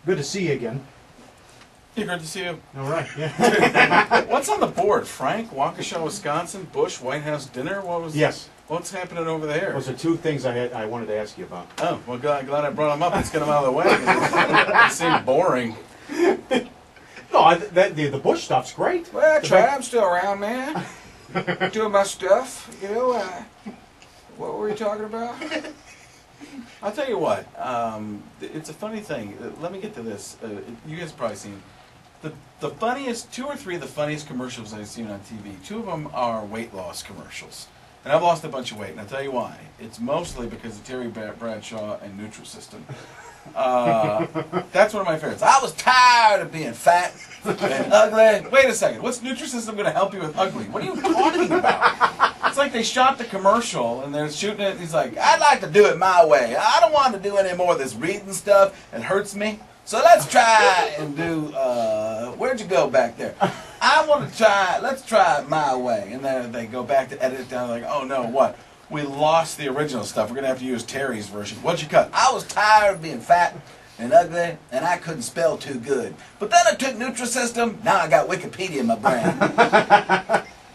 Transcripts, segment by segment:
Good to see you again. Yeah, great to see you. All right. Yeah. What's on the board? Frank, Waukesha, Wisconsin, Bush, White House dinner? Yes. What's happening over there? Those are two things I wanted to ask you about. Oh, well, glad I brought them up. Let's get them out of the way. They seem boring. No, the Bush stuff's great. Well, I'm still around, man. Doing my stuff, you know. What were you talking about? I'll tell you what. It's a funny thing. Let me get to this. You guys have probably seen the funniest, 2 or 3 of the funniest commercials I've seen on TV. 2 of them are weight loss commercials. And I've lost a bunch of weight, and I'll tell you why. It's mostly because of Terry Bradshaw and Nutrisystem. That's one of my favorites. I was tired of being fat and ugly. Wait a second. What's Nutrisystem going to help you with ugly? What are you talking about? It's like they shot the commercial, and they're shooting it, and he's like, I'd like to do it my way. I don't want to do any more of this reading stuff. It hurts me. So let's try and do, where'd you go back there? Let's try it my way. And then they go back to edit it down, like, oh no, what? We lost the original stuff. We're going to have to use Terry's version. What'd you cut? I was tired of being fat and ugly, and I couldn't spell too good. But then I took Nutrisystem. Now I got Wikipedia in my brain.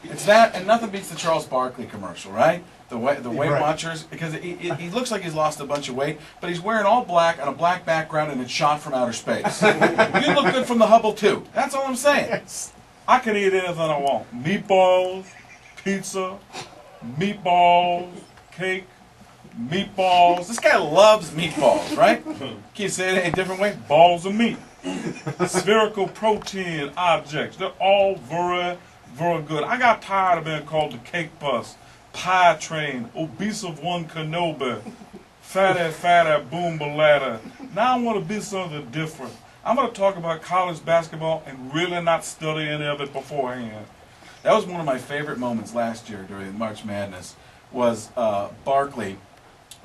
It's that, and nothing beats the Charles Barkley commercial, right? The Weight Watchers, because he looks like he's lost a bunch of weight, but he's wearing all black on a black background, and it's shot from outer space. You look good from the Hubble, too. That's all I'm saying. Yes. I can eat anything I want. Meatballs, pizza, meatballs, cake, meatballs. This guy loves meatballs, right? Can you say it any different way? Balls of meat. Spherical protein objects. They're all very, very good. I got tired of being called the cake bus, pie train, obese of one Kenobi, fatty, boom balada. Now I want to be something different. I'm going to talk about college basketball and really not study any of it beforehand. That was one of my favorite moments last year during March Madness, was Barkley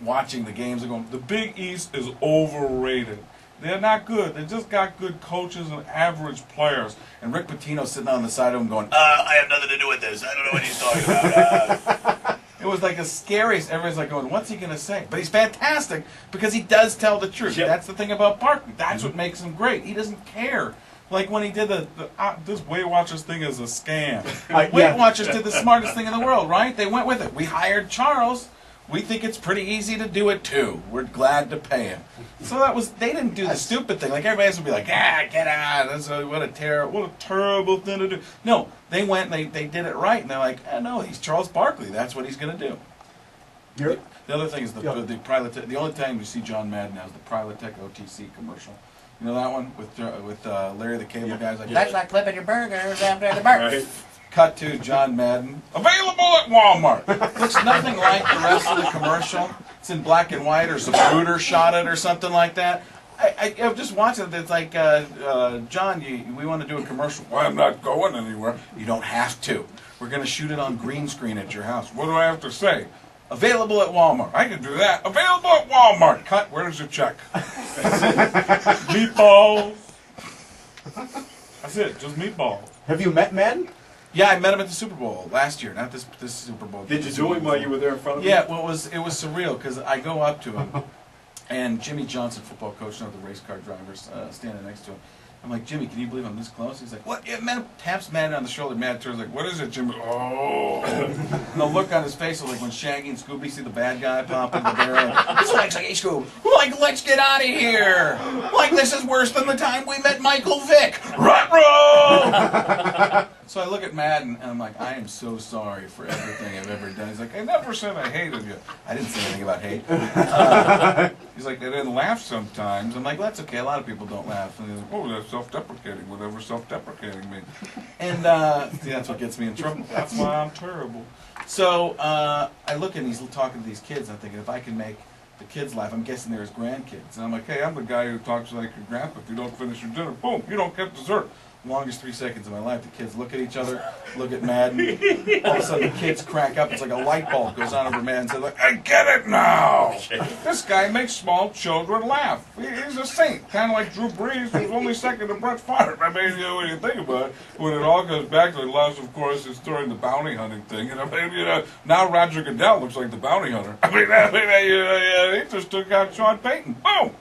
watching the games and going, the Big East is overrated. They're not good. They just got good coaches and average players. and Rick Pitino sitting on the side of him going, I have nothing to do with this. I don't know what he's talking about. It was like the scariest. Everybody's like going, what's he going to say? But he's fantastic because he does tell the truth. Yep. That's the thing about Barkley. That's what makes him great. He doesn't care. Like when he did this Weight Watchers thing is a scam. Weight Watchers did the smartest thing in the world, right? They went with it. We hired Charles. We think it's pretty easy to do it too. We're glad to pay him. So they didn't do the stupid thing. Like everybody else would be like, get out. What a terrible thing to do. No, they went and they did it right. And they're like, no, he's Charles Barkley. That's what he's going to do. The other thing is the only time you see John Madden now is the Prilotech OTC commercial. You know that one with Larry the Cable Guy's like, That's like flipping your burgers after the burger. Right. Cut to John Madden. Available at Walmart. Looks nothing like the rest of the commercial. It's in black and white, or Zapruder shot it or something like that. I'm just watching it. It's like, John, we want to do a commercial. Well, I'm not going anywhere. You don't have to. We're going to shoot it on green screen at your house. What do I have to say? Available at Walmart. I can do that. Available at Walmart. Cut. Where's your check? Meatballs. That's it. Just meatballs. Have you met Madden? Yeah, I met him at the Super Bowl last year, not this Super Bowl. Did you do it while you were there in front of him? Yeah, well, it was surreal because I go up to him, and Jimmy Johnson, football coach, one of the race car drivers, standing next to him. I'm like, Jimmy, can you believe I'm this close? He's like, what? Yeah, man, taps Madden on the shoulder. Madden turns like, what is it, Jimmy? Oh. And the look on his face was like when Shaggy and Scooby see the bad guy pop in the barrel. It's like, hey, Scoob, like, let's get out of here. Like, this is worse than the time we met Michael Vick. Ruh-roh! So I look at Madden, and I'm like, I am so sorry for everything I've ever done. He's like, I never said I hated you. I didn't say anything about hate. He's like, they didn't laugh sometimes. I'm like, well, that's okay. A lot of people don't laugh. And he's like, oh, that's self-deprecating, whatever self-deprecating means. And see, that's what gets me in trouble. That's why I'm terrible. So I look, and he's talking to these kids, and I'm thinking, if I can make the kids laugh, I'm guessing they're his grandkids. And I'm like, hey, I'm the guy who talks like your grandpa. If you don't finish your dinner, boom, you don't get dessert. Longest 3 seconds of my life. The kids look at each other, look at Madden. All of a sudden, the kids crack up. It's like a light bulb goes on over Madden. So like, I get it now. This guy makes small children laugh. He's a saint, kind of like Drew Brees, who's only second to Brett Favre. I mean, you know, when you think about it, when it all goes back to the last, of course, is during the bounty hunting thing. And I mean, you know, now Roger Goodell looks like the bounty hunter. I mean, he just took out Sean Payton. Boom.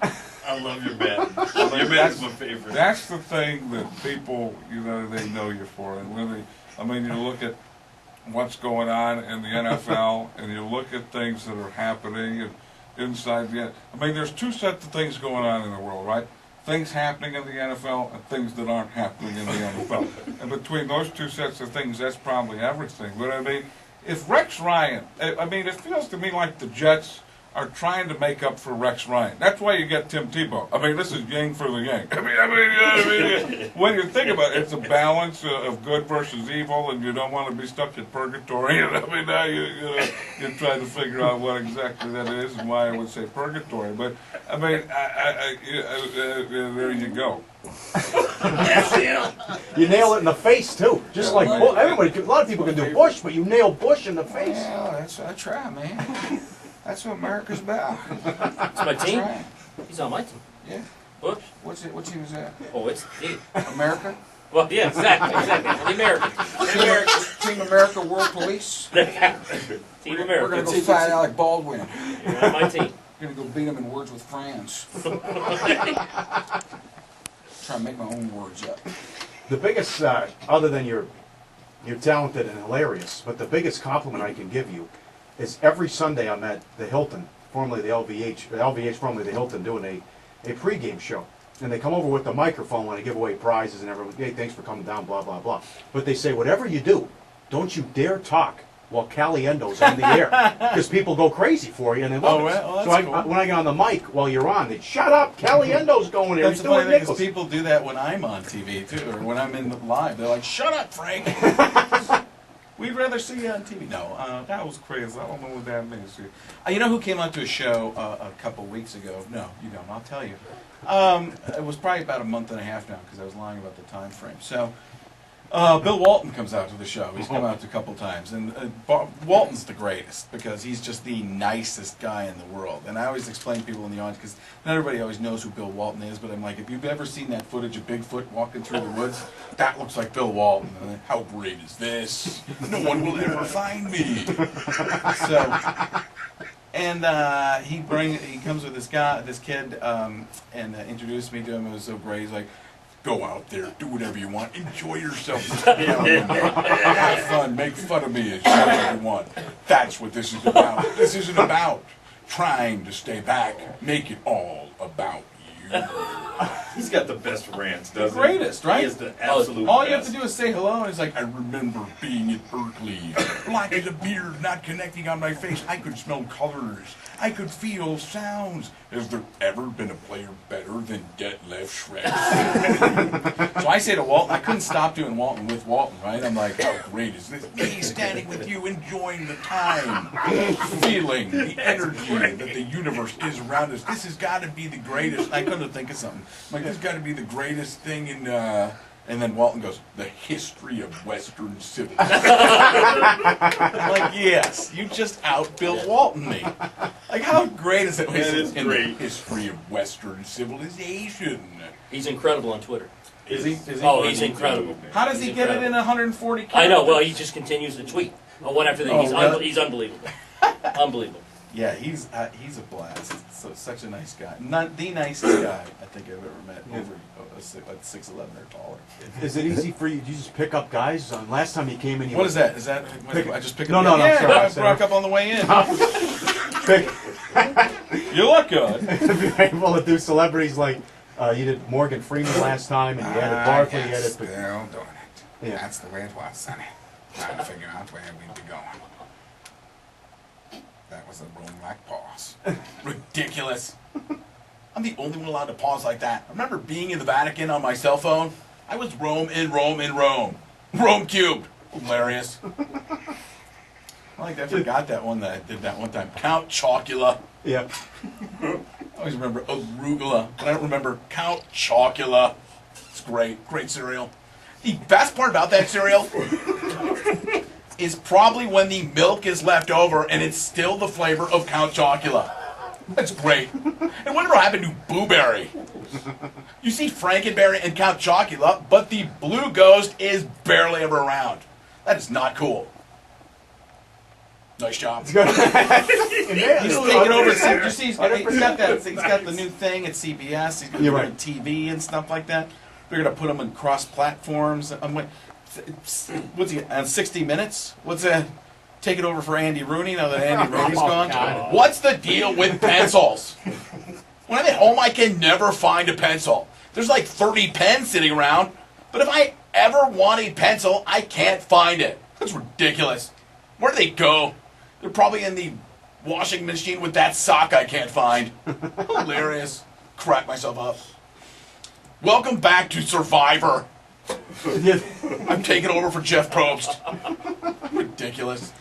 I love your man. Your man's my favorite. That's the thing that people, they know you for. And when you look at what's going on in the NFL, and you look at things that are happening and inside there's two sets of things going on in the world, right? Things happening in the NFL and things that aren't happening in the NFL. And between those two sets of things, that's probably everything. But if Rex Ryan, it feels to me like the Jets are trying to make up for Rex Ryan. That's why you get Tim Tebow. This is yang for the yang. When you think about it, it's a balance of good versus evil, and you don't want to be stuck in purgatory. Now you try to figure out what exactly that is and why I would say purgatory. But there you go. You nail it in the face too, just like everybody. A lot of people can do Bush, but you nail Bush in the face. Well, that's what I try, man. That's what America's about. It's my team. Right. He's on my team. Yeah. Whoops. What team is that? Oh, it's the team. America? Well, yeah, exactly. The Americans. Team America World Police? Team America. We're going to go fight Alec Baldwin. You're on my team. We're going to go beat him in Words with Friends. Try to make my own words up. The biggest, other than you're talented and hilarious, but the biggest compliment I can give you is every Sunday I'm at the Hilton, formerly the LVH, formerly the Hilton, doing a pregame show. And they come over with the microphone when I give away prizes and everyone, hey, thanks for coming down, blah, blah, blah. But they say, whatever you do, don't you dare talk while Caliendo's on the air. Because people go crazy for you and they love it. Well, so that's cool. when I get on the mic while you're on, they shut up, Caliendo's going here. That's the funny thing, because people do that when I'm on TV, too, or when I'm in the live. They're like, shut up, Frank. We'd rather see you on TV. No, That was crazy. I don't know what that means. you know who came on to a show a couple weeks ago? No, you don't. I'll tell you. It was probably about a month and a half now, because I was lying about the time frame. So, Bill Walton comes out to the show. He's come out a couple times, and Walton's the greatest because he's just the nicest guy in the world. And I always explain to people in the audience, because not everybody always knows who Bill Walton is, but I'm like, if you've ever seen that footage of Bigfoot walking through the woods, that looks like Bill Walton. And then, how great is this? No one will ever find me. So, and he comes with this kid, and introduced me to him. It was so great. He's like, go out there, do whatever you want, enjoy yourself, have fun, make fun of me as much as you want. That's what this is about. This isn't about trying to stay back. Make it all about you. He's got the best rants, doesn't he? Greatest, right? He is the absolute All best. you have to do is say hello, and he's like, I remember being at Berkeley. Black as a beard, not connecting on my face. I could smell colors. I could feel sounds. Has there ever been a player better than Detlef Schrempf? So I say to Walton, I couldn't stop doing Walton with Walton, right? I'm like, how great is this? Me standing with you, enjoying the time, feeling the energy that the universe is around us. This has got to be the greatest. I couldn't think of something. I'm like, this has got to be the greatest thing in... And then Walton goes, the history of Western civilization. I'm like, yes, you just out Bill Walton me. Like, how great is it? That is in great. the history of Western civilization. He's incredible on Twitter. Is he? Oh, he's incredible. How does he get it in 140 characters? I know. Well, he just continues to tweet on one after the other. really? He's unbelievable. Unbelievable. Yeah, he's a blast. So such a nice guy. Not the nicest guy I think I've ever met. Over like 6'11" or taller. Is it easy for you? Do you just pick up guys? Last time you came in, What is that? Is that? I just picked No, up. no, yeah, sorry, I sorry. broke up on the way in. Pick, You look good. if you're able to do celebrities like you did Morgan Freeman last time, and you added Barkley, you added. Still doing it. Yeah. That's the way it was, Sonny. Trying to figure out where we'd be going. That was a Rome-like pause. Ridiculous. I'm the only one allowed to pause like that. I remember being in the Vatican on my cell phone. I was Rome in Rome in Rome. Rome cubed. Hilarious. I forgot that one that I did that one time. Count Chocula. Yeah. I always remember arugula, but I don't remember Count Chocula. It's great. Great cereal. The best part about that cereal is probably when the milk is left over and it's still the flavor of Count Chocula. That's great. And whatever happened to Boo Berry? You see Frankenberry and Count Chocula, but the Blue Ghost is barely ever around. That is not cool. Nice job. He's He's taking over. You see, he's got that. He's got the new thing at CBS. He's going to You're be right. on TV and stuff like that. They're going to put him in cross platforms. I'm like, what's he on 60 Minutes? What's that? Take it over for Andy Rooney now that Andy Rooney's gone. God. What's the deal with pencils? When I'm at home, I can never find a pencil. There's like 30 pens sitting around, but if I ever want a pencil, I can't find it. That's ridiculous. Where do they go? They're probably in the washing machine with that sock I can't find. Hilarious. Crack myself up. Welcome back to Survivor. I'm taking over for Jeff Probst. Ridiculous.